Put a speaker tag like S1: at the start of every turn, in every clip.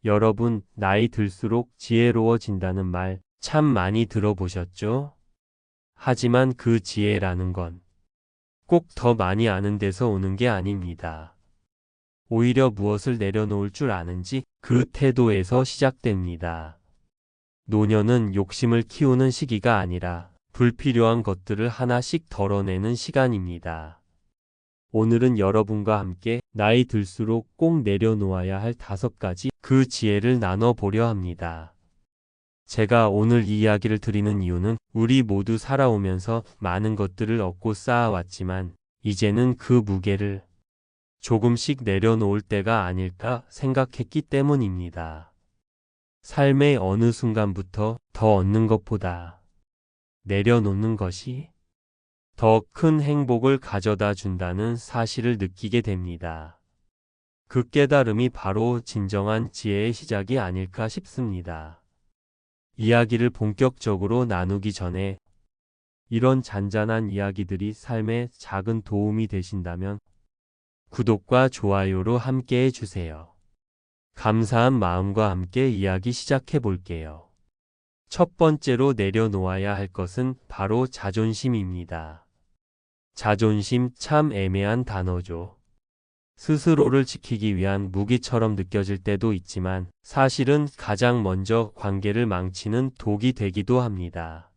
S1: 여러분, 나이 들수록 지혜로워진다는 말 참 많이 들어보셨죠? 하지만 그 지혜라는 건 꼭 더 많이 아는 데서 오는 게 아닙니다. 오히려 무엇을 내려놓을 줄 아는지 그 태도에서 시작됩니다. 노년은 욕심을 키우는 시기가 아니라 불필요한 것들을 하나씩 덜어내는 시간입니다. 오늘은 여러분과 함께 나이 들수록 꼭 내려놓아야 할 5가지 그 지혜를 나눠보려 합니다. 제가 오늘 이 이야기를 드리는 이유는 우리 모두 살아오면서 많은 것들을 얻고 쌓아왔지만 이제는 그 무게를 조금씩 내려놓을 때가 아닐까 생각했기 때문입니다. 삶의 어느 순간부터 더 얻는 것보다 내려놓는 것이 더 큰 행복을 가져다 준다는 사실을 느끼게 됩니다. 그 깨달음이 바로 진정한 지혜의 시작이 아닐까 싶습니다. 이야기를 본격적으로 나누기 전에 이런 잔잔한 이야기들이 삶에 작은 도움이 되신다면 구독과 좋아요로 함께 해주세요. 감사한 마음과 함께 이야기 시작해 볼게요. 첫 번째로 내려놓아야 할 것은 바로 자존심입니다. 자존심 참 애매한 단어죠. 스스로를 지키기 위한 무기처럼 느껴질 때도 있지만 사실은 가장 먼저 관계를 망치는 독이 되기도 합니다.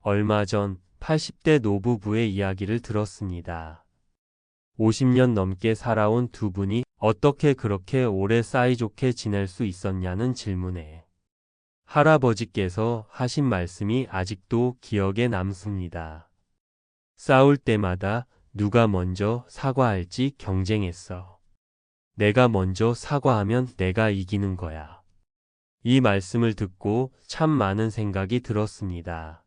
S1: 얼마 전 80대 노부부의 이야기를 들었습니다. 50년 넘게 살아온 두 분이 어떻게 그렇게 오래 사이좋게 지낼 수 있었냐는 질문에 할아버지께서 하신 말씀이 아직도 기억에 남습니다. 싸울 때마다 누가 먼저 사과할지 경쟁했어. 내가 먼저 사과하면 내가 이기는 거야. 이 말씀을 듣고 참 많은 생각이 들었습니다.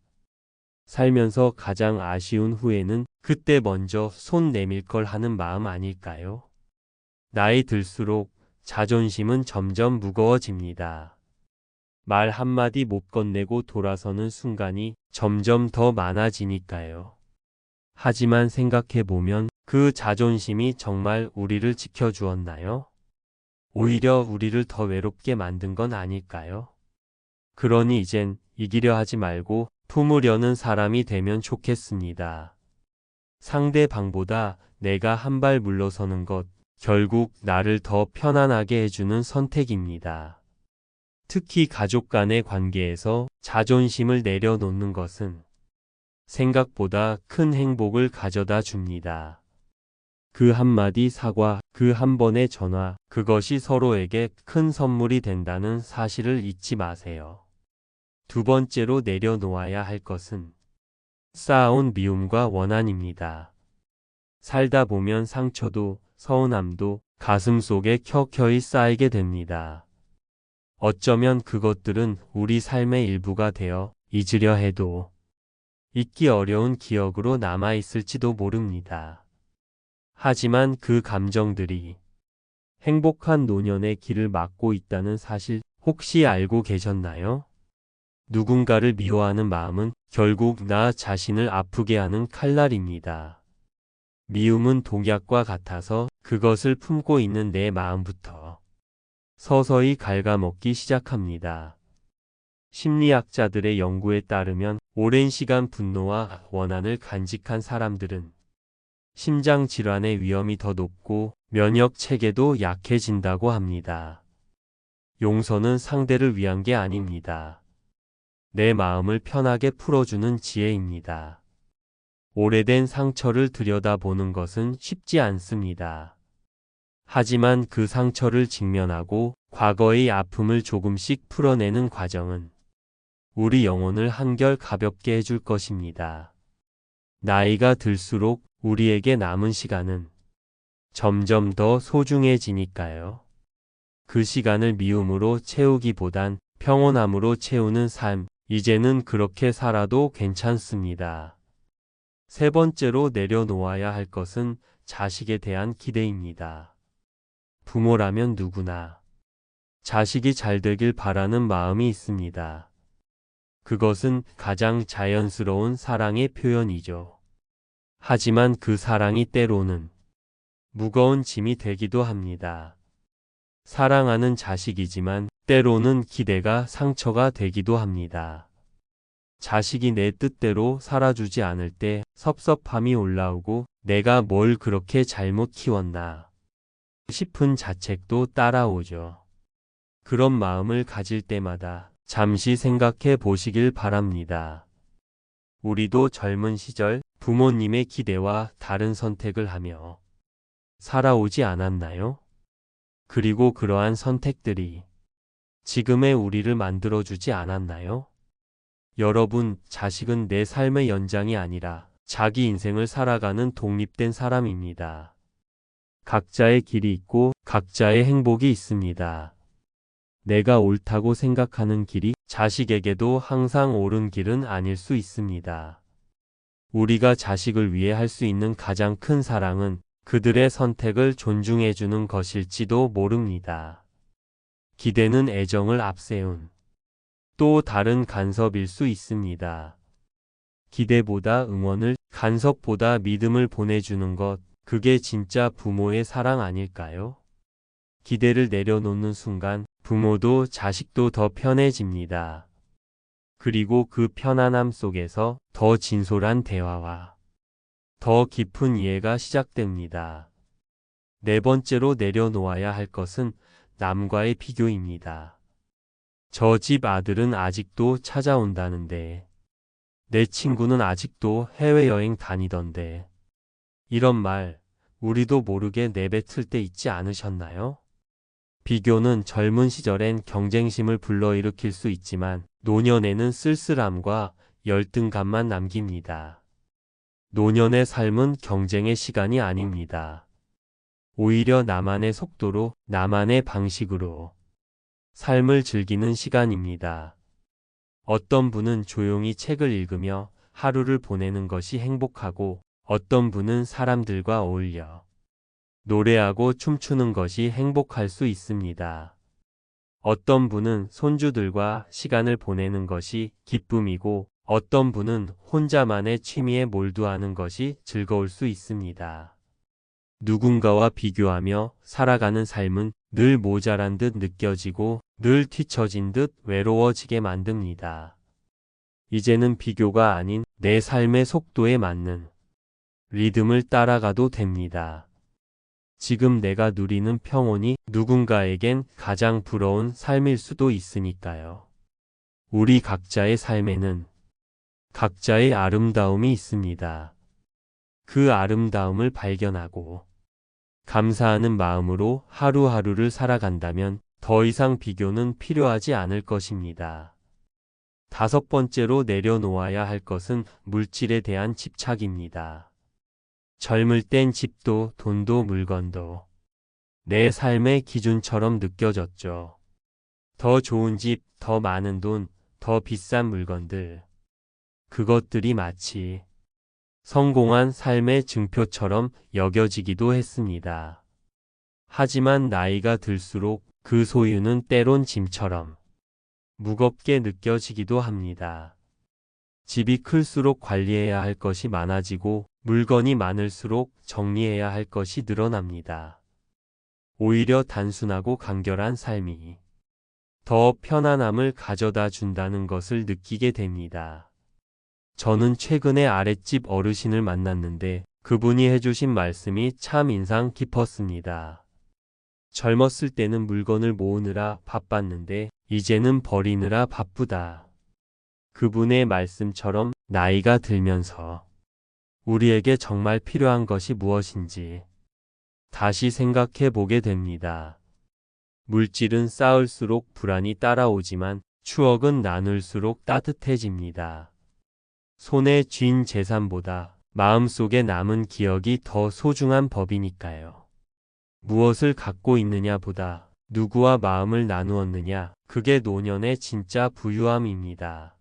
S1: 살면서 가장 아쉬운 후회는 그때 먼저 손 내밀 걸 하는 마음 아닐까요? 나이 들수록 자존심은 점점 무거워집니다. 말 한마디 못 건네고 돌아서는 순간이 점점 더 많아지니까요. 하지만 생각해보면 그 자존심이 정말 우리를 지켜주었나요? 오히려 우리를 더 외롭게 만든 건 아닐까요? 그러니 이젠 이기려 하지 말고 품으려는 사람이 되면 좋겠습니다. 상대방보다 내가 한 발 물러서는 것, 결국 나를 더 편안하게 해주는 선택입니다. 특히 가족 간의 관계에서 자존심을 내려놓는 것은 생각보다 큰 행복을 가져다 줍니다. 그 한마디 사과, 그 한 번의 전화, 그것이 서로에게 큰 선물이 된다는 사실을 잊지 마세요. 두 번째로 내려놓아야 할 것은 쌓아온 미움과 원한입니다. 살다 보면 상처도 서운함도 가슴속에 켜켜이 쌓이게 됩니다. 어쩌면 그것들은 우리 삶의 일부가 되어 잊으려 해도 잊기 어려운 기억으로 남아있을지도 모릅니다. 하지만 그 감정들이 행복한 노년의 길을 막고 있다는 사실 혹시 알고 계셨나요? 누군가를 미워하는 마음은 결국 나 자신을 아프게 하는 칼날입니다. 미움은 독약과 같아서 그것을 품고 있는 내 마음부터 서서히 갉아먹기 시작합니다. 심리학자들의 연구에 따르면 오랜 시간 분노와 원한을 간직한 사람들은 심장 질환의 위험이 더 높고 면역 체계도 약해진다고 합니다. 용서는 상대를 위한 게 아닙니다. 내 마음을 편하게 풀어주는 지혜입니다. 오래된 상처를 들여다보는 것은 쉽지 않습니다. 하지만 그 상처를 직면하고 과거의 아픔을 조금씩 풀어내는 과정은 우리 영혼을 한결 가볍게 해줄 것입니다. 나이가 들수록 우리에게 남은 시간은 점점 더 소중해지니까요. 그 시간을 미움으로 채우기보단 평온함으로 채우는 삶, 이제는 그렇게 살아도 괜찮습니다. 세 번째로 내려놓아야 할 것은 자식에 대한 기대입니다. 부모라면 누구나 자식이 잘 되길 바라는 마음이 있습니다. 그것은 가장 자연스러운 사랑의 표현이죠. 하지만 그 사랑이 때로는 무거운 짐이 되기도 합니다. 사랑하는 자식이지만 때로는 기대가 상처가 되기도 합니다. 자식이 내 뜻대로 살아주지 않을 때 섭섭함이 올라오고 내가 뭘 그렇게 잘못 키웠나 싶은 자책도 따라오죠. 그런 마음을 가질 때마다 잠시 생각해 보시길 바랍니다. 우리도 젊은 시절 부모님의 기대와 다른 선택을 하며 살아오지 않았나요? 그리고 그러한 선택들이 지금의 우리를 만들어주지 않았나요? 여러분, 자식은 내 삶의 연장이 아니라 자기 인생을 살아가는 독립된 사람입니다. 각자의 길이 있고 각자의 행복이 있습니다. 내가 옳다고 생각하는 길이 자식에게도 항상 옳은 길은 아닐 수 있습니다. 우리가 자식을 위해 할 수 있는 가장 큰 사랑은 그들의 선택을 존중해주는 것일지도 모릅니다. 기대는 애정을 앞세운 또 다른 간섭일 수 있습니다. 기대보다 응원을, 간섭보다 믿음을 보내주는 것, 그게 진짜 부모의 사랑 아닐까요? 기대를 내려놓는 순간 부모도 자식도 더 편해집니다. 그리고 그 편안함 속에서 더 진솔한 대화와 더 깊은 이해가 시작됩니다. 네 번째로 내려놓아야 할 것은 남과의 비교입니다. 저 집 아들은 아직도 찾아온다는데, 내 친구는 아직도 해외여행 다니던데, 이런 말 우리도 모르게 내뱉을 때 있지 않으셨나요? 비교는 젊은 시절엔 경쟁심을 불러일으킬 수 있지만 노년에는 쓸쓸함과 열등감만 남깁니다. 노년의 삶은 경쟁의 시간이 아닙니다. 오히려 나만의 속도로, 나만의 방식으로 삶을 즐기는 시간입니다. 어떤 분은 조용히 책을 읽으며 하루를 보내는 것이 행복하고 어떤 분은 사람들과 어울려 노래하고 춤추는 것이 행복할 수 있습니다. 어떤 분은 손주들과 시간을 보내는 것이 기쁨이고 어떤 분은 혼자만의 취미에 몰두하는 것이 즐거울 수 있습니다. 누군가와 비교하며 살아가는 삶은 늘 모자란 듯 느껴지고 늘 뒤처진 듯 외로워지게 만듭니다. 이제는 비교가 아닌 내 삶의 속도에 맞는 리듬을 따라가도 됩니다. 지금 내가 누리는 평온이 누군가에겐 가장 부러운 삶일 수도 있으니까요. 우리 각자의 삶에는 각자의 아름다움이 있습니다. 그 아름다움을 발견하고 감사하는 마음으로 하루하루를 살아간다면 더 이상 비교는 필요하지 않을 것입니다. 다섯 번째로 내려놓아야 할 것은 물질에 대한 집착입니다. 젊을 땐 집도 돈도 물건도 내 삶의 기준처럼 느껴졌죠. 더 좋은 집, 더 많은 돈, 더 비싼 물건들. 그것들이 마치 성공한 삶의 증표처럼 여겨지기도 했습니다. 하지만 나이가 들수록 그 소유는 때론 짐처럼 무겁게 느껴지기도 합니다. 집이 클수록 관리해야 할 것이 많아지고 물건이 많을수록 정리해야 할 것이 늘어납니다. 오히려 단순하고 간결한 삶이 더 편안함을 가져다 준다는 것을 느끼게 됩니다. 저는 최근에 아랫집 어르신을 만났는데 그분이 해주신 말씀이 참 인상 깊었습니다. 젊었을 때는 물건을 모으느라 바빴는데 이제는 버리느라 바쁘다. 그분의 말씀처럼 나이가 들면서 우리에게 정말 필요한 것이 무엇인지 다시 생각해 보게 됩니다. 물질은 쌓을수록 불안이 따라오지만 추억은 나눌수록 따뜻해집니다. 손에 쥔 재산보다 마음속에 남은 기억이 더 소중한 법이니까요. 무엇을 갖고 있느냐보다 누구와 마음을 나누었느냐, 그게 노년의 진짜 부유함입니다.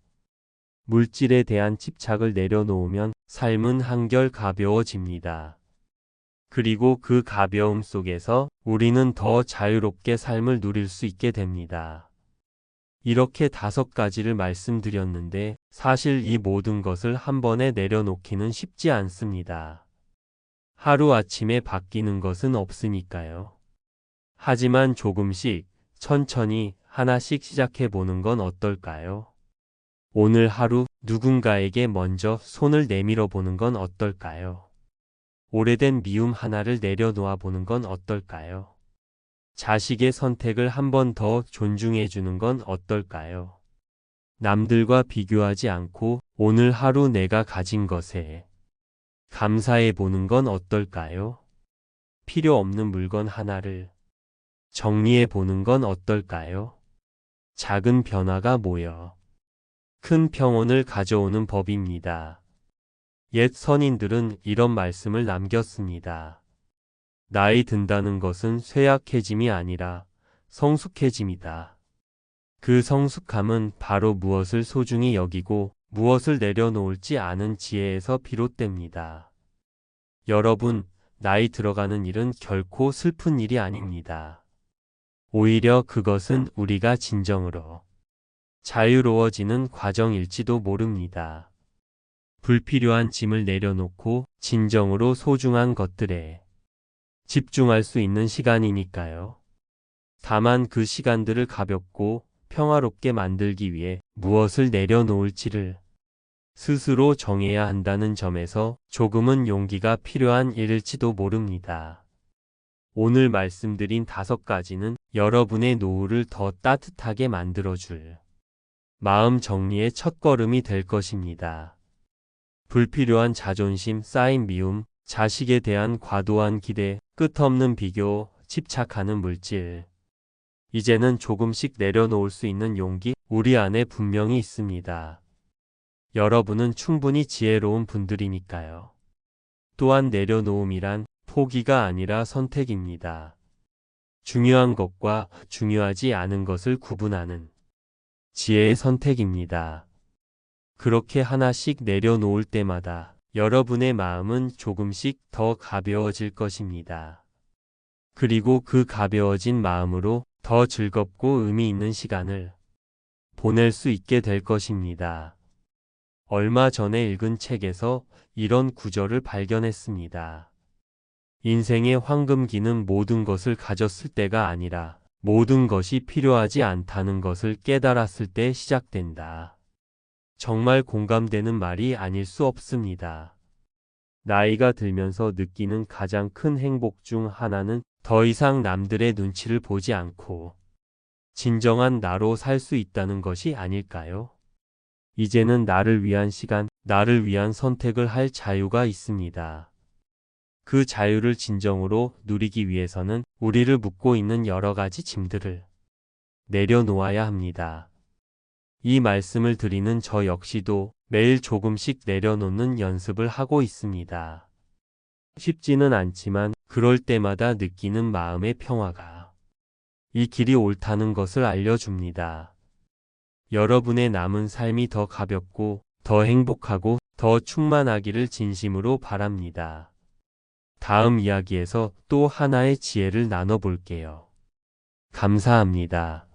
S1: 물질에 대한 집착을 내려놓으면 삶은 한결 가벼워집니다. 그리고 그 가벼움 속에서 우리는 더 자유롭게 삶을 누릴 수 있게 됩니다. 이렇게 5가지를 말씀드렸는데 사실 이 모든 것을 한 번에 내려놓기는 쉽지 않습니다. 하루아침에 바뀌는 것은 없으니까요. 하지만 조금씩, 천천히 하나씩 시작해 보는 건 어떨까요? 오늘 하루 누군가에게 먼저 손을 내밀어 보는 건 어떨까요? 오래된 미움 하나를 내려놓아 보는 건 어떨까요? 자식의 선택을 한 번 더 존중해 주는 건 어떨까요? 남들과 비교하지 않고 오늘 하루 내가 가진 것에 감사해 보는 건 어떨까요? 필요 없는 물건 하나를 정리해 보는 건 어떨까요? 작은 변화가 모여 큰 평온을 가져오는 법입니다. 옛 선인들은 이런 말씀을 남겼습니다. 나이 든다는 것은 쇠약해짐이 아니라 성숙해짐이다. 그 성숙함은 바로 무엇을 소중히 여기고 무엇을 내려놓을지 아는 지혜에서 비롯됩니다. 여러분, 나이 들어가는 일은 결코 슬픈 일이 아닙니다. 오히려 그것은 우리가 진정으로 자유로워지는 과정일지도 모릅니다. 불필요한 짐을 내려놓고 진정으로 소중한 것들에 집중할 수 있는 시간이니까요. 다만 그 시간들을 가볍고 평화롭게 만들기 위해 무엇을 내려놓을지를 스스로 정해야 한다는 점에서 조금은 용기가 필요한 일일지도 모릅니다. 오늘 말씀드린 5가지는 여러분의 노후를 더 따뜻하게 만들어줄 마음 정리의 첫걸음이 될 것입니다. 불필요한 자존심, 쌓인 미움, 자식에 대한 과도한 기대, 끝없는 비교, 집착하는 물질. 이제는 조금씩 내려놓을 수 있는 용기, 우리 안에 분명히 있습니다. 여러분은 충분히 지혜로운 분들이니까요. 또한 내려놓음이란 포기가 아니라 선택입니다. 중요한 것과 중요하지 않은 것을 구분하는 지혜의 선택입니다. 그렇게 하나씩 내려놓을 때마다 여러분의 마음은 조금씩 더 가벼워질 것입니다. 그리고 그 가벼워진 마음으로 더 즐겁고 의미 있는 시간을 보낼 수 있게 될 것입니다. 얼마 전에 읽은 책에서 이런 구절을 발견했습니다. 인생의 황금기는 모든 것을 가졌을 때가 아니라 모든 것이 필요하지 않다는 것을 깨달았을 때 시작된다. 정말 공감되는 말이 아닐 수 없습니다. 나이가 들면서 느끼는 가장 큰 행복 중 하나는 더 이상 남들의 눈치를 보지 않고 진정한 나로 살 수 있다는 것이 아닐까요? 이제는 나를 위한 시간, 나를 위한 선택을 할 자유가 있습니다. 그 자유를 진정으로 누리기 위해서는 우리를 묶고 있는 여러 가지 짐들을 내려놓아야 합니다. 이 말씀을 드리는 저 역시도 매일 조금씩 내려놓는 연습을 하고 있습니다. 쉽지는 않지만 그럴 때마다 느끼는 마음의 평화가 이 길이 옳다는 것을 알려줍니다. 여러분의 남은 삶이 더 가볍고 더 행복하고 더 충만하기를 진심으로 바랍니다. 다음 이야기에서 또 하나의 지혜를 나눠볼게요. 감사합니다.